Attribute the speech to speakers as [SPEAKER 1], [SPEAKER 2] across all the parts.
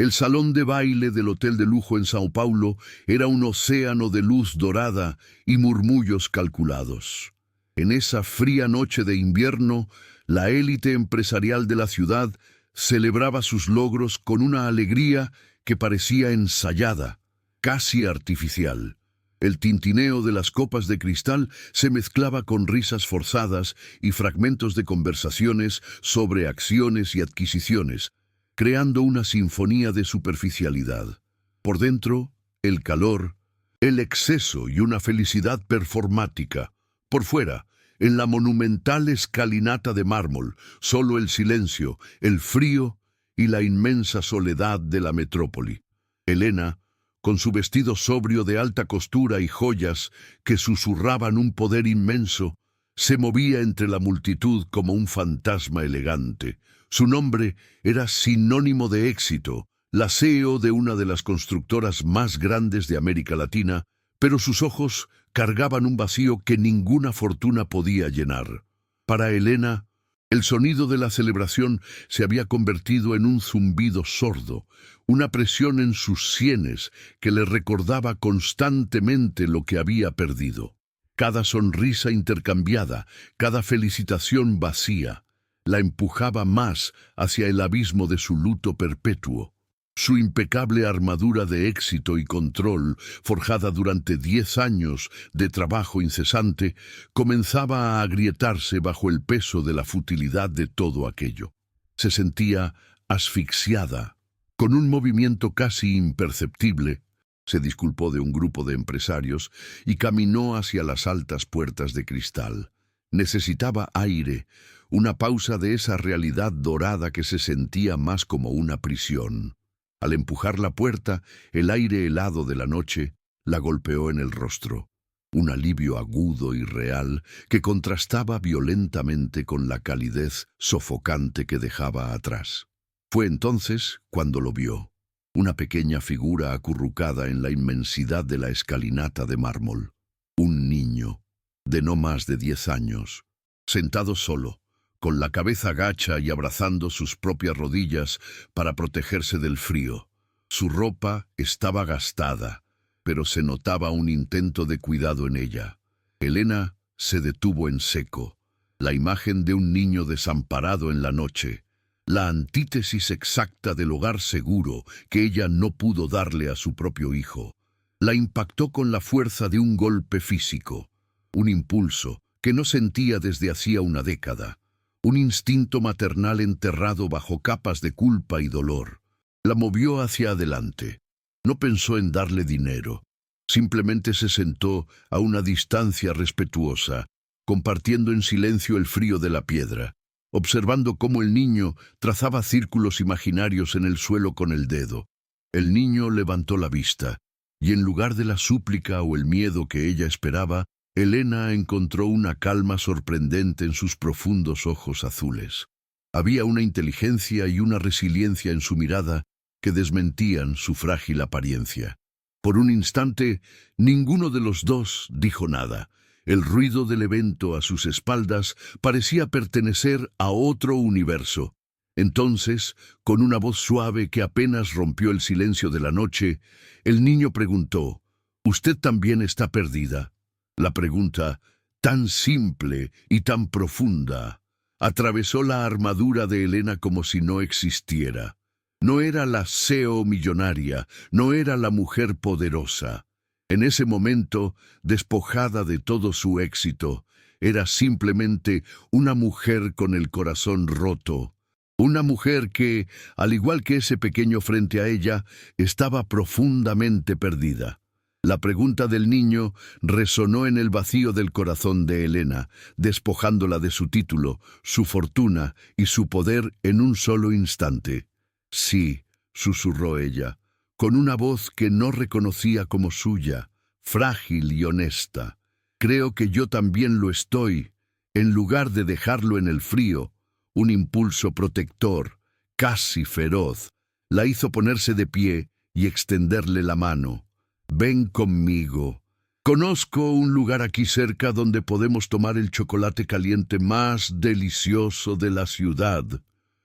[SPEAKER 1] El salón de baile del hotel de lujo en Sao Paulo era un océano de luz dorada y murmullos calculados. En esa fría noche de invierno, la élite empresarial de la ciudad celebraba sus logros con una alegría que parecía ensayada, casi artificial. El tintineo de las copas de cristal se mezclaba con risas forzadas y fragmentos de conversaciones sobre acciones y adquisiciones, creando una sinfonía de superficialidad. Por dentro, el calor, el exceso y una felicidad performática. Por fuera, en la monumental escalinata de mármol, solo el silencio, el frío y la inmensa soledad de la metrópoli. Elena, con su vestido sobrio de alta costura y joyas que susurraban un poder inmenso, se movía entre la multitud como un fantasma elegante. Su nombre era sinónimo de éxito, la CEO de una de las constructoras más grandes de América Latina, pero sus ojos cargaban un vacío que ninguna fortuna podía llenar. Para Elena, el sonido de la celebración se había convertido en un zumbido sordo, una presión en sus sienes que le recordaba constantemente lo que había perdido. Cada sonrisa intercambiada, cada felicitación vacía, la empujaba más hacia el abismo de su luto perpetuo. Su impecable armadura de éxito y control, forjada durante 10 años de trabajo incesante, comenzaba a agrietarse bajo el peso de la futilidad de todo aquello. Se sentía asfixiada. Con un movimiento casi imperceptible, se disculpó de un grupo de empresarios y caminó hacia las altas puertas de cristal. Necesitaba aire, una pausa de esa realidad dorada que se sentía más como una prisión. Al empujar la puerta, el aire helado de la noche la golpeó en el rostro. Un alivio agudo y real que contrastaba violentamente con la calidez sofocante que dejaba atrás. Fue entonces cuando lo vio, una pequeña figura acurrucada en la inmensidad de la escalinata de mármol. Un niño, de no más de 10 años, sentado solo, con la cabeza gacha y abrazando sus propias rodillas para protegerse del frío. Su ropa estaba gastada, pero se notaba un intento de cuidado en ella. Elena se detuvo en seco. La imagen de un niño desamparado en la noche, la antítesis exacta del hogar seguro que ella no pudo darle a su propio hijo, la impactó con la fuerza de un golpe físico, un impulso que no sentía desde hacía una década. Un instinto maternal enterrado bajo capas de culpa y dolor. La movió hacia adelante. No pensó en darle dinero. Simplemente se sentó a una distancia respetuosa, compartiendo en silencio el frío de la piedra, observando cómo el niño trazaba círculos imaginarios en el suelo con el dedo. El niño levantó la vista, y en lugar de la súplica o el miedo que ella esperaba, Elena encontró una calma sorprendente en sus profundos ojos azules. Había una inteligencia y una resiliencia en su mirada que desmentían su frágil apariencia. Por un instante, ninguno de los dos dijo nada. El ruido del evento a sus espaldas parecía pertenecer a otro universo. Entonces, con una voz suave que apenas rompió el silencio de la noche, el niño preguntó: «¿Usted también está perdida?». La pregunta, tan simple y tan profunda, atravesó la armadura de Elena como si no existiera. No era la CEO millonaria, no era la mujer poderosa. En ese momento, despojada de todo su éxito, era simplemente una mujer con el corazón roto. Una mujer que, al igual que ese pequeño frente a ella, estaba profundamente perdida. La pregunta del niño resonó en el vacío del corazón de Elena, despojándola de su título, su fortuna y su poder en un solo instante. «Sí», susurró ella, con una voz que no reconocía como suya, frágil y honesta. «Creo que yo también lo estoy». En lugar de dejarlo en el frío, un impulso protector, casi feroz, la hizo ponerse de pie y extenderle la mano. «Ven conmigo. Conozco un lugar aquí cerca donde podemos tomar el chocolate caliente más delicioso de la ciudad».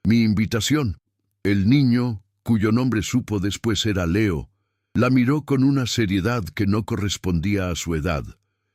[SPEAKER 1] Mi invitación. El niño, cuyo nombre supo después era Leo, la miró con una seriedad que no correspondía a su edad,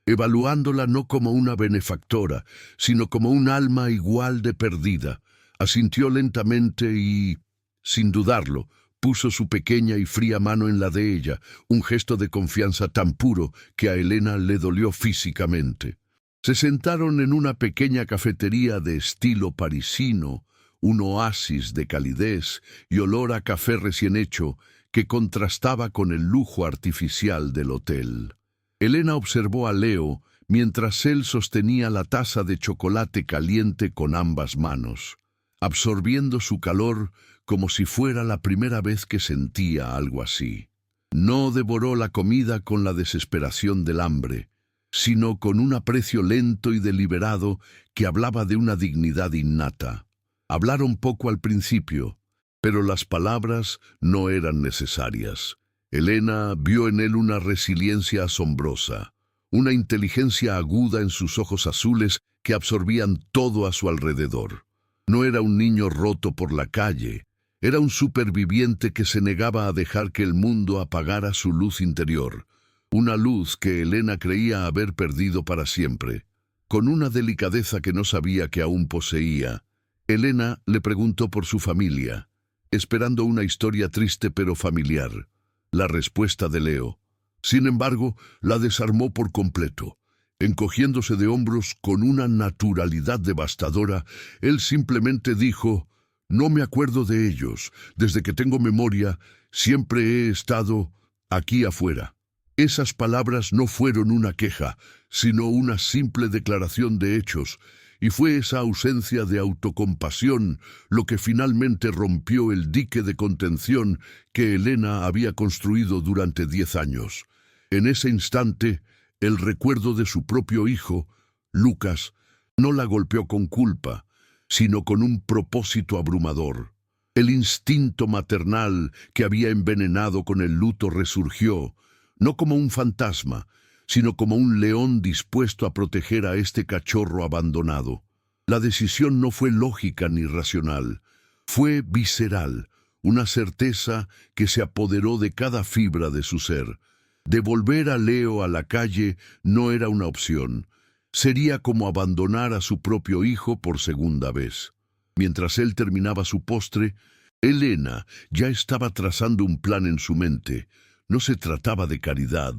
[SPEAKER 1] evaluándola no como una benefactora, sino como un alma igual de perdida. Asintió lentamente y, sin dudarlo, puso su pequeña y fría mano en la de ella, un gesto de confianza tan puro que a Elena le dolió físicamente. Se sentaron en una pequeña cafetería de estilo parisino, un oasis de calidez y olor a café recién hecho que contrastaba con el lujo artificial del hotel. Elena observó a Leo mientras él sostenía la taza de chocolate caliente con ambas manos, absorbiendo su calor como si fuera la primera vez que sentía algo así. No devoró la comida con la desesperación del hambre, sino con un aprecio lento y deliberado que hablaba de una dignidad innata. Hablaron poco al principio, pero las palabras no eran necesarias. Elena vio en él una resiliencia asombrosa, una inteligencia aguda en sus ojos azules que absorbían todo a su alrededor. No era un niño roto por la calle, era un superviviente que se negaba a dejar que el mundo apagara su luz interior, una luz que Elena creía haber perdido para siempre. Con una delicadeza que no sabía que aún poseía, Elena le preguntó por su familia, esperando una historia triste pero familiar. La respuesta de Leo, sin embargo, la desarmó por completo. Encogiéndose de hombros con una naturalidad devastadora, él simplemente dijo: «No me acuerdo de ellos. Desde que tengo memoria, siempre he estado aquí afuera». Esas palabras no fueron una queja, sino una simple declaración de hechos, y fue esa ausencia de autocompasión lo que finalmente rompió el dique de contención que Elena había construido durante 10 años. En ese instante, el recuerdo de su propio hijo, Lucas, no la golpeó con culpa, sino con un propósito abrumador. El instinto maternal que había envenenado con el luto resurgió, no como un fantasma, sino como un león dispuesto a proteger a este cachorro abandonado. La decisión no fue lógica ni racional, fue visceral, una certeza que se apoderó de cada fibra de su ser. Devolver a Leo a la calle no era una opción. Sería como abandonar a su propio hijo por segunda vez. Mientras él terminaba su postre, Elena ya estaba trazando un plan en su mente. No se trataba de caridad.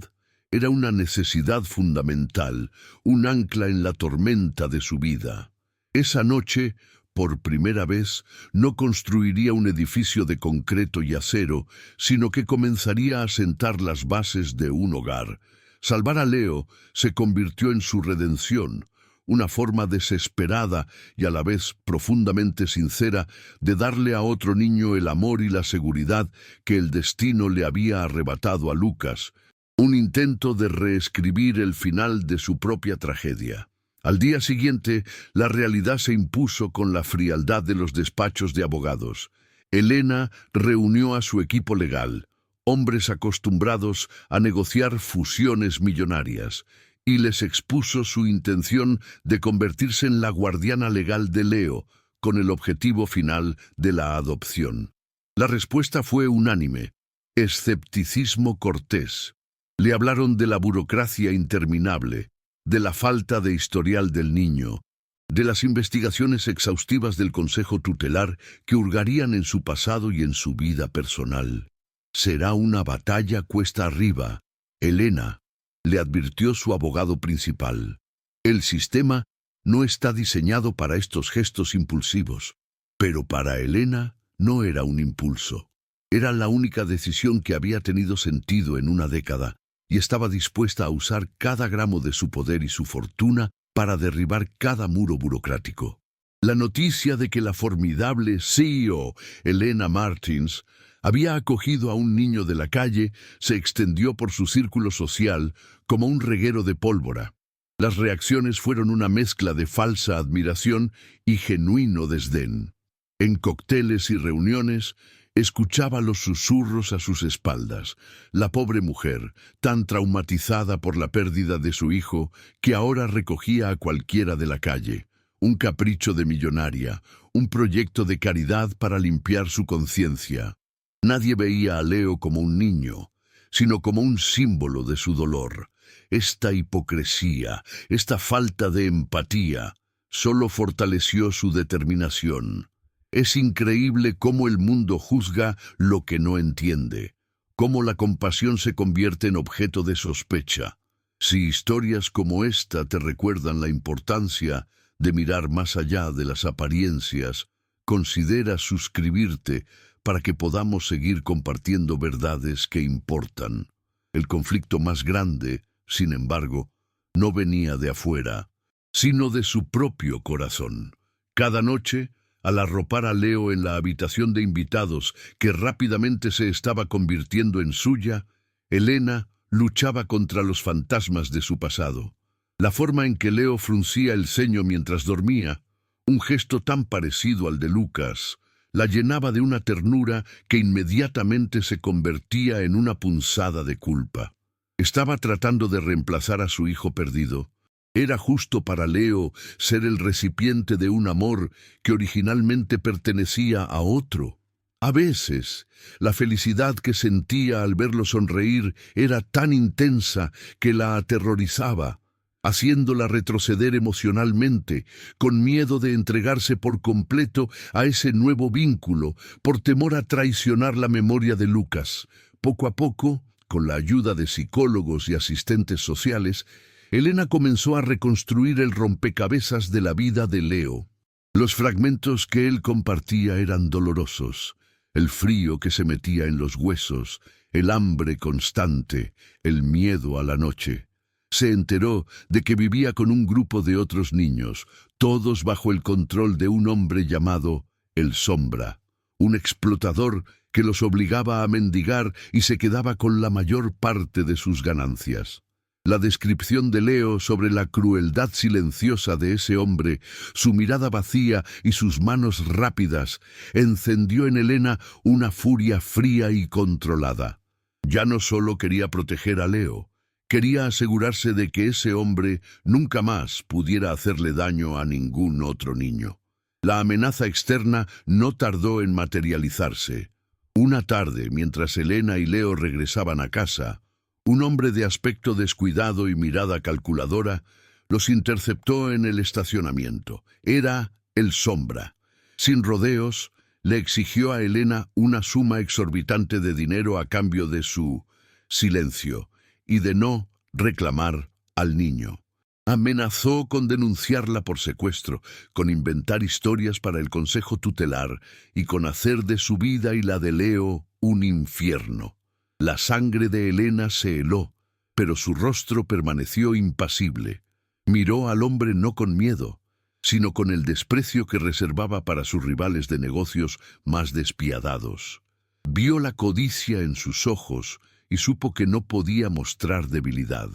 [SPEAKER 1] Era una necesidad fundamental, un ancla en la tormenta de su vida. Esa noche, por primera vez, no construiría un edificio de concreto y acero, sino que comenzaría a sentar las bases de un hogar. Salvar a Leo se convirtió en su redención, una forma desesperada y a la vez profundamente sincera de darle a otro niño el amor y la seguridad que el destino le había arrebatado a Lucas, un intento de reescribir el final de su propia tragedia. Al día siguiente, la realidad se impuso con la frialdad de los despachos de abogados. Elena reunió a su equipo legal, hombres acostumbrados a negociar fusiones millonarias, y les expuso su intención de convertirse en la guardiana legal de Leo, con el objetivo final de la adopción. La respuesta fue unánime: escepticismo cortés. Le hablaron de la burocracia interminable, de la falta de historial del niño, de las investigaciones exhaustivas del Consejo Tutelar que hurgarían en su pasado y en su vida personal. «Será una batalla cuesta arriba, Elena», le advirtió su abogado principal. «El sistema no está diseñado para estos gestos impulsivos». Pero para Elena no era un impulso. Era la única decisión que había tenido sentido en una década, y estaba dispuesta a usar cada gramo de su poder y su fortuna para derribar cada muro burocrático. La noticia de que la formidable CEO, Elena Martins, había acogido a un niño de la calle se extendió por su círculo social como un reguero de pólvora. Las reacciones fueron una mezcla de falsa admiración y genuino desdén. En cócteles y reuniones, escuchaba los susurros a sus espaldas. La pobre mujer, tan traumatizada por la pérdida de su hijo, que ahora recogía a cualquiera de la calle. Un capricho de millonaria, un proyecto de caridad para limpiar su conciencia. Nadie veía a Leo como un niño, sino como un símbolo de su dolor. Esta hipocresía, esta falta de empatía, solo fortaleció su determinación. Es increíble cómo el mundo juzga lo que no entiende, cómo la compasión se convierte en objeto de sospecha. Si historias como esta te recuerdan la importancia de mirar más allá de las apariencias, considera suscribirte para que podamos seguir compartiendo verdades que importan. El conflicto más grande, sin embargo, no venía de afuera, sino de su propio corazón. Cada noche, al arropar a Leo en la habitación de invitados, que rápidamente se estaba convirtiendo en suya, Elena luchaba contra los fantasmas de su pasado. La forma en que Leo fruncía el ceño mientras dormía, un gesto tan parecido al de Lucas, la llenaba de una ternura que inmediatamente se convertía en una punzada de culpa. Estaba tratando de reemplazar a su hijo perdido. Era justo para Leo ser el recipiente de un amor que originalmente pertenecía a otro. A veces, la felicidad que sentía al verlo sonreír era tan intensa que la aterrorizaba, haciéndola retroceder emocionalmente, con miedo de entregarse por completo a ese nuevo vínculo, por temor a traicionar la memoria de Lucas. Poco a poco, con la ayuda de psicólogos y asistentes sociales, Elena comenzó a reconstruir el rompecabezas de la vida de Leo. Los fragmentos que él compartía eran dolorosos. El frío que se metía en los huesos, el hambre constante, el miedo a la noche. Se enteró de que vivía con un grupo de otros niños, todos bajo el control de un hombre llamado el Sombra, un explotador que los obligaba a mendigar y se quedaba con la mayor parte de sus ganancias. La descripción de Leo sobre la crueldad silenciosa de ese hombre, su mirada vacía y sus manos rápidas, encendió en Elena una furia fría y controlada. Ya no solo quería proteger a Leo, quería asegurarse de que ese hombre nunca más pudiera hacerle daño a ningún otro niño. La amenaza externa no tardó en materializarse. Una tarde, mientras Elena y Leo regresaban a casa, un hombre de aspecto descuidado y mirada calculadora los interceptó en el estacionamiento. Era el Sombra. Sin rodeos, le exigió a Elena una suma exorbitante de dinero a cambio de su silencio y de no reclamar al niño. Amenazó con denunciarla por secuestro, con inventar historias para el consejo tutelar y con hacer de su vida y la de Leo un infierno. La sangre de Elena se heló, pero su rostro permaneció impasible. Miró al hombre no con miedo, sino con el desprecio que reservaba para sus rivales de negocios más despiadados. Vio la codicia en sus ojos y supo que no podía mostrar debilidad.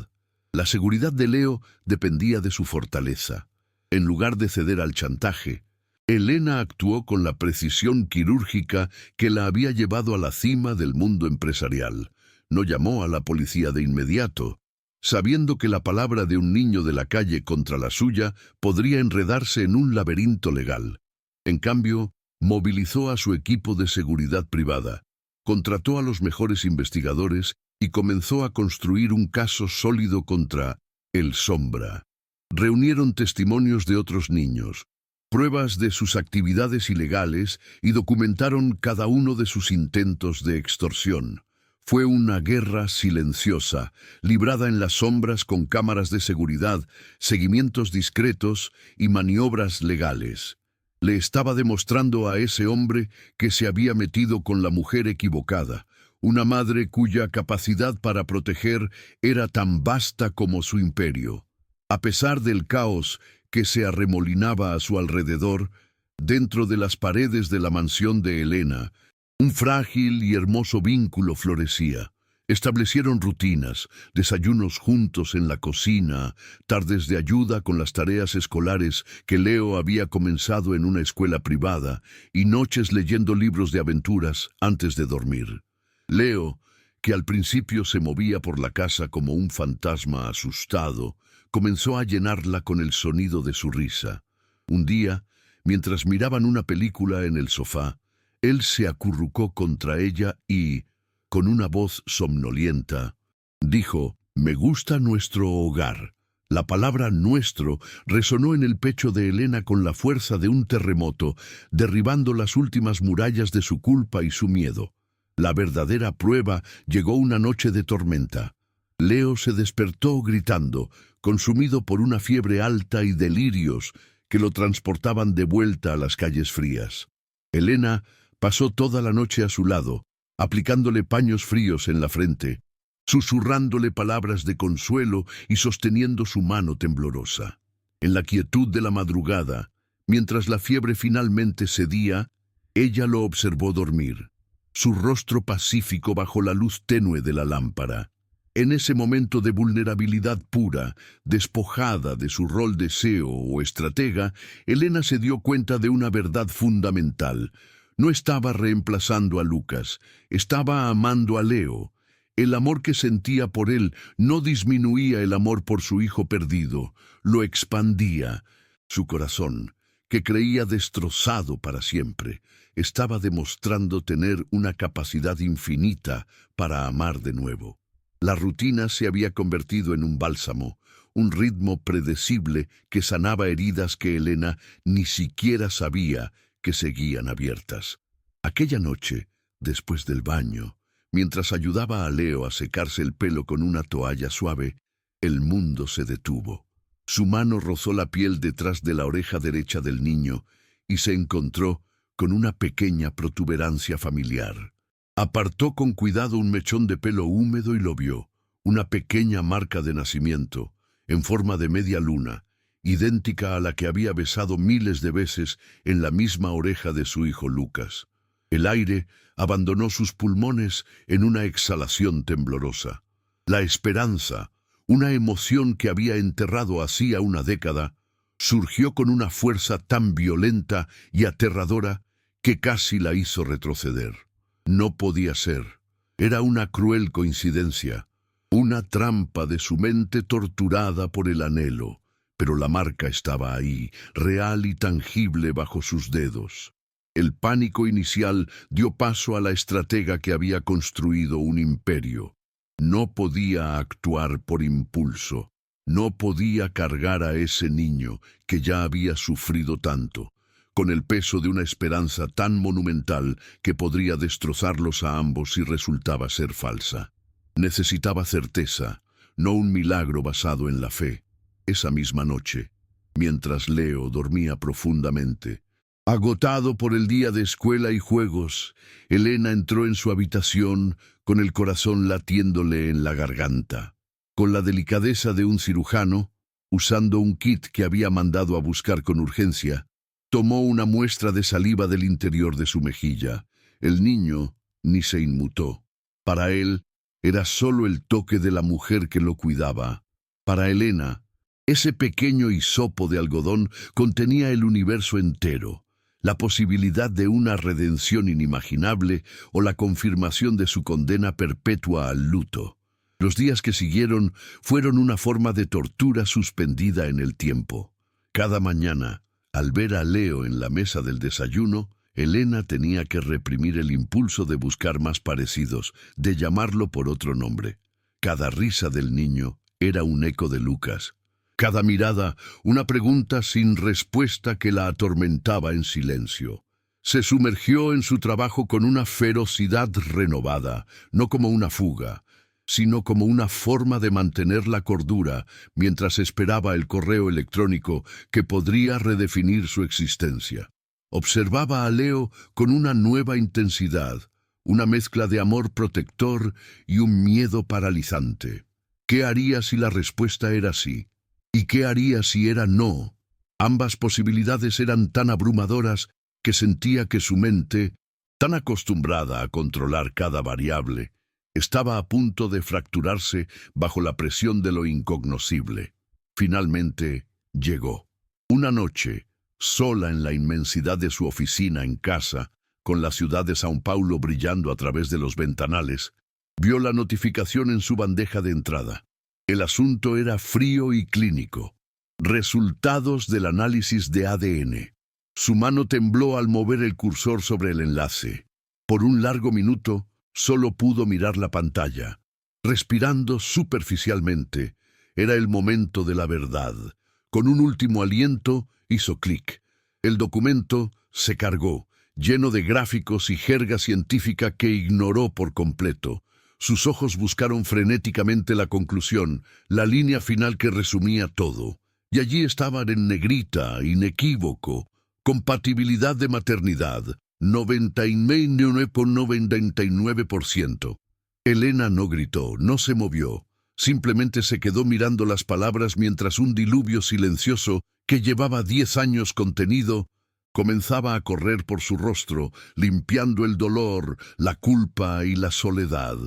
[SPEAKER 1] La seguridad de Leo dependía de su fortaleza. En lugar de ceder al chantaje, Elena actuó con la precisión quirúrgica que la había llevado a la cima del mundo empresarial. No llamó a la policía de inmediato, sabiendo que la palabra de un niño de la calle contra la suya podría enredarse en un laberinto legal. En cambio, movilizó a su equipo de seguridad privada, contrató a los mejores investigadores y comenzó a construir un caso sólido contra el Sombra. Reunieron testimonios de otros niños, pruebas de sus actividades ilegales y documentaron cada uno de sus intentos de extorsión. Fue una guerra silenciosa, librada en las sombras con cámaras de seguridad, seguimientos discretos y maniobras legales. Le estaba demostrando a ese hombre que se había metido con la mujer equivocada, una madre cuya capacidad para proteger era tan vasta como su imperio. A pesar del caos que se arremolinaba a su alrededor, dentro de las paredes de la mansión de Elena, un frágil y hermoso vínculo florecía. Establecieron rutinas, desayunos juntos en la cocina, tardes de ayuda con las tareas escolares que Leo había comenzado en una escuela privada y noches leyendo libros de aventuras antes de dormir. Leo, que al principio se movía por la casa como un fantasma asustado, comenzó a llenarla con el sonido de su risa. Un día, mientras miraban una película en el sofá, Él se acurrucó contra ella y, con una voz somnolienta, dijo: «Me gusta nuestro hogar». La palabra «nuestro» resonó en el pecho de Elena con la fuerza de un terremoto, derribando las últimas murallas de su culpa y su miedo. La verdadera prueba llegó una noche de tormenta. Leo se despertó gritando, consumido por una fiebre alta y delirios que lo transportaban de vuelta a las calles frías. Elena pasó toda la noche a su lado, aplicándole paños fríos en la frente, susurrándole palabras de consuelo y sosteniendo su mano temblorosa. En la quietud de la madrugada, mientras la fiebre finalmente cedía, ella lo observó dormir, su rostro pacífico bajo la luz tenue de la lámpara. En ese momento de vulnerabilidad pura, despojada de su rol de CEO o estratega, Elena se dio cuenta de una verdad fundamental. No estaba reemplazando a Lucas, estaba amando a Leo. El amor que sentía por él no disminuía el amor por su hijo perdido, lo expandía. Su corazón, que creía destrozado para siempre, estaba demostrando tener una capacidad infinita para amar de nuevo. La rutina se había convertido en un bálsamo, un ritmo predecible que sanaba heridas que Elena ni siquiera sabía que seguían abiertas. Aquella noche, después del baño, mientras ayudaba a Leo a secarse el pelo con una toalla suave, el mundo se detuvo. Su mano rozó la piel detrás de la oreja derecha del niño y se encontró con una pequeña protuberancia familiar. Apartó con cuidado un mechón de pelo húmedo y lo vio, una pequeña marca de nacimiento, en forma de media luna, idéntica a la que había besado miles de veces en la misma oreja de su hijo Lucas. El aire abandonó sus pulmones en una exhalación temblorosa. La esperanza, una emoción que había enterrado hacía una década, surgió con una fuerza tan violenta y aterradora que casi la hizo retroceder. No podía ser. Era una cruel coincidencia, una trampa de su mente torturada por el anhelo, pero la marca estaba ahí, real y tangible bajo sus dedos. El pánico inicial dio paso a la estratega que había construido un imperio. No podía actuar por impulso, no podía cargar a ese niño que ya había sufrido tanto, con el peso de una esperanza tan monumental que podría destrozarlos a ambos si resultaba ser falsa. Necesitaba certeza, no un milagro basado en la fe. Esa misma noche, mientras Leo dormía profundamente, agotado por el día de escuela y juegos, Elena entró en su habitación con el corazón latiéndole en la garganta. Con la delicadeza de un cirujano, usando un kit que había mandado a buscar con urgencia, tomó una muestra de saliva del interior de su mejilla. El niño ni se inmutó. Para él, era solo el toque de la mujer que lo cuidaba. Para Elena, ese pequeño hisopo de algodón contenía el universo entero, la posibilidad de una redención inimaginable o la confirmación de su condena perpetua al luto. Los días que siguieron fueron una forma de tortura suspendida en el tiempo. Cada mañana, al ver a Leo en la mesa del desayuno, Elena tenía que reprimir el impulso de buscar más parecidos, de llamarlo por otro nombre. Cada risa del niño era un eco de Lucas. Cada mirada, una pregunta sin respuesta que la atormentaba en silencio. Se sumergió en su trabajo con una ferocidad renovada, no como una fuga, sino como una forma de mantener la cordura mientras esperaba el correo electrónico que podría redefinir su existencia. Observaba a Leo con una nueva intensidad, una mezcla de amor protector y un miedo paralizante. ¿Qué haría si la respuesta era sí? ¿Y qué haría si era no? Ambas posibilidades eran tan abrumadoras que sentía que su mente, tan acostumbrada a controlar cada variable, estaba a punto de fracturarse bajo la presión de lo incognoscible. Finalmente, llegó. Una noche, sola en la inmensidad de su oficina en casa, con la ciudad de São Paulo brillando a través de los ventanales, vio la notificación en su bandeja de entrada. El asunto era frío y clínico. Resultados del análisis de ADN. Su mano tembló al mover el cursor sobre el enlace. Por un largo minuto, solo pudo mirar la pantalla, respirando superficialmente. Era el momento de la verdad. Con un último aliento, hizo clic. El documento se cargó, lleno de gráficos y jerga científica que ignoró por completo. Sus ojos buscaron frenéticamente la conclusión, la línea final que resumía todo. Y allí estaban en negrita, inequívoco: compatibilidad de maternidad, 99,99%. Elena no gritó, no se movió. Simplemente se quedó mirando las palabras mientras un diluvio silencioso, que llevaba 10 años contenido, comenzaba a correr por su rostro, limpiando el dolor, la culpa y la soledad.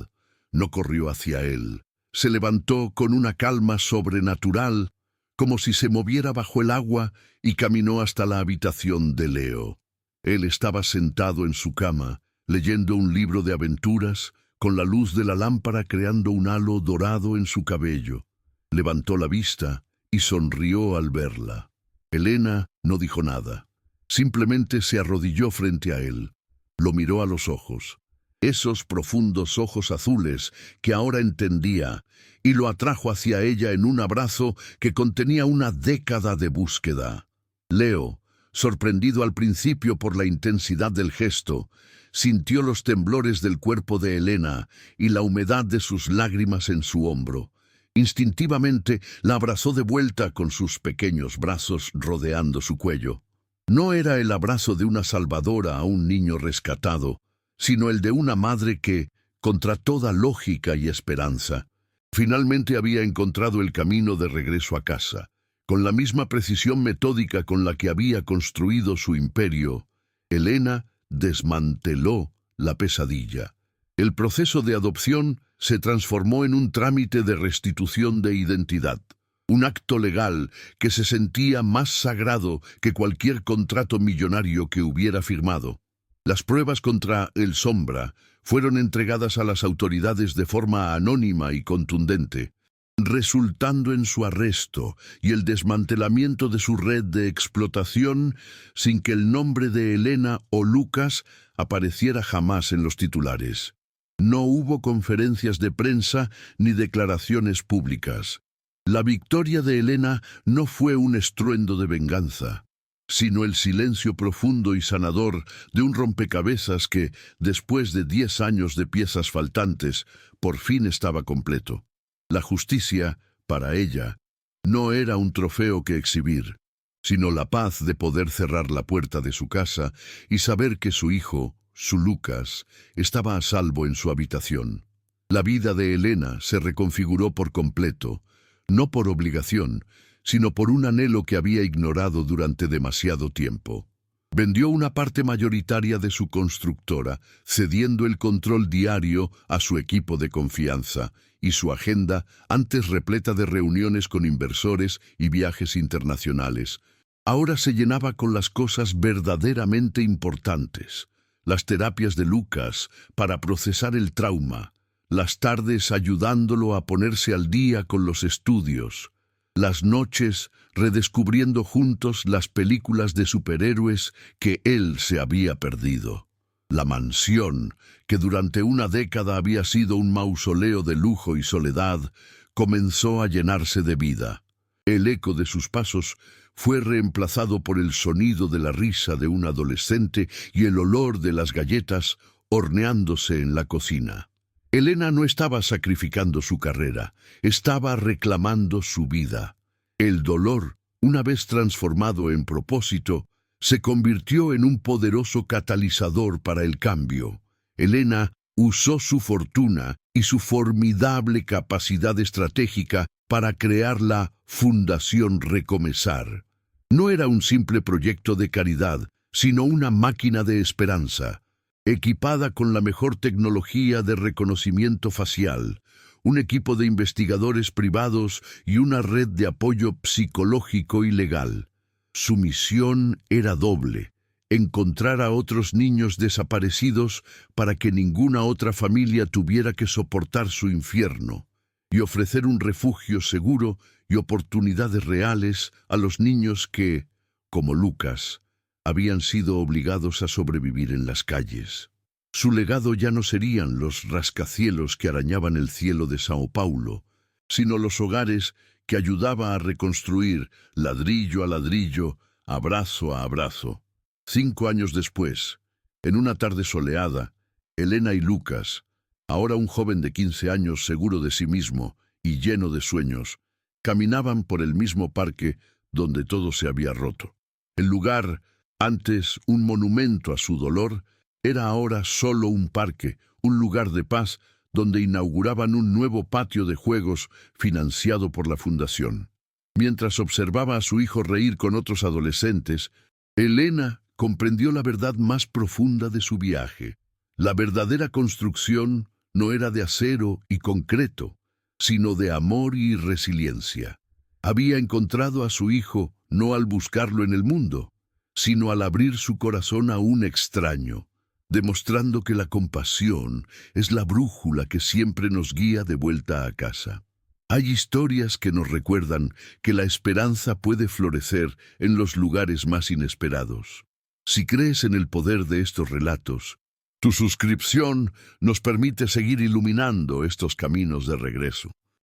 [SPEAKER 1] No corrió hacia él. Se levantó con una calma sobrenatural, como si se moviera bajo el agua, y caminó hasta la habitación de Leo. Él estaba sentado en su cama, leyendo un libro de aventuras, con la luz de la lámpara creando un halo dorado en su cabello. Levantó la vista y sonrió al verla. Elena no dijo nada. Simplemente se arrodilló frente a él. Lo miró a los ojos. Esos profundos ojos azules que ahora entendía, y lo atrajo hacia ella en un abrazo que contenía una década de búsqueda. Leo, sorprendido al principio por la intensidad del gesto, sintió los temblores del cuerpo de Elena y la humedad de sus lágrimas en su hombro. Instintivamente la abrazó de vuelta con sus pequeños brazos rodeando su cuello. No era el abrazo de una salvadora a un niño rescatado, sino el de una madre que, contra toda lógica y esperanza, finalmente había encontrado el camino de regreso a casa. Con la misma precisión metódica con la que había construido su imperio, Elena desmanteló la pesadilla. El proceso de adopción se transformó en un trámite de restitución de identidad, un acto legal que se sentía más sagrado que cualquier contrato millonario que hubiera firmado. Las pruebas contra el Sombra fueron entregadas a las autoridades de forma anónima y contundente, resultando en su arresto y el desmantelamiento de su red de explotación sin que el nombre de Elena o Lucas apareciera jamás en los titulares. No hubo conferencias de prensa ni declaraciones públicas. La victoria de Elena no fue un estruendo de venganza, sino el silencio profundo y sanador de un rompecabezas que, después de 10 años de piezas faltantes, por fin estaba completo. La justicia, para ella, no era un trofeo que exhibir, sino la paz de poder cerrar la puerta de su casa y saber que su hijo, su Lucas, estaba a salvo en su habitación. La vida de Elena se reconfiguró por completo, no por obligación, sino por un anhelo que había ignorado durante demasiado tiempo. Vendió una parte mayoritaria de su constructora, cediendo el control diario a su equipo de confianza, y su agenda, antes repleta de reuniones con inversores y viajes internacionales, ahora se llenaba con las cosas verdaderamente importantes: las terapias de Lucas para procesar el trauma, las tardes ayudándolo a ponerse al día con los estudios, las noches redescubriendo juntos las películas de superhéroes que él se había perdido. La mansión, que durante una década había sido un mausoleo de lujo y soledad, comenzó a llenarse de vida. El eco de sus pasos fue reemplazado por el sonido de la risa de un adolescente y el olor de las galletas horneándose en la cocina. Elena no estaba sacrificando su carrera, estaba reclamando su vida. El dolor, una vez transformado en propósito, se convirtió en un poderoso catalizador para el cambio. Elena usó su fortuna y su formidable capacidad estratégica para crear la Fundación Recomenzar. No era un simple proyecto de caridad, sino una máquina de esperanza, equipada con la mejor tecnología de reconocimiento facial, un equipo de investigadores privados y una red de apoyo psicológico y legal. Su misión era doble: encontrar a otros niños desaparecidos para que ninguna otra familia tuviera que soportar su infierno, y ofrecer un refugio seguro y oportunidades reales a los niños que, como Lucas, habían sido obligados a sobrevivir en las calles. Su legado ya no serían los rascacielos que arañaban el cielo de Sao Paulo, sino los hogares que ayudaba a reconstruir ladrillo a ladrillo, abrazo a abrazo. 5 años después, en una tarde soleada, Elena y Lucas, ahora un joven de 15 años seguro de sí mismo y lleno de sueños, caminaban por el mismo parque donde todo se había roto. El lugar, antes un monumento a su dolor, era ahora solo un parque, un lugar de paz donde inauguraban un nuevo patio de juegos financiado por la fundación. Mientras observaba a su hijo reír con otros adolescentes, Elena comprendió la verdad más profunda de su viaje. La verdadera construcción no era de acero y concreto, sino de amor y resiliencia. Había encontrado a su hijo no al buscarlo en el mundo, sino al abrir su corazón a un extraño, demostrando que la compasión es la brújula que siempre nos guía de vuelta a casa. Hay historias que nos recuerdan que la esperanza puede florecer en los lugares más inesperados. Si crees en el poder de estos relatos, tu suscripción nos permite seguir iluminando estos caminos de regreso.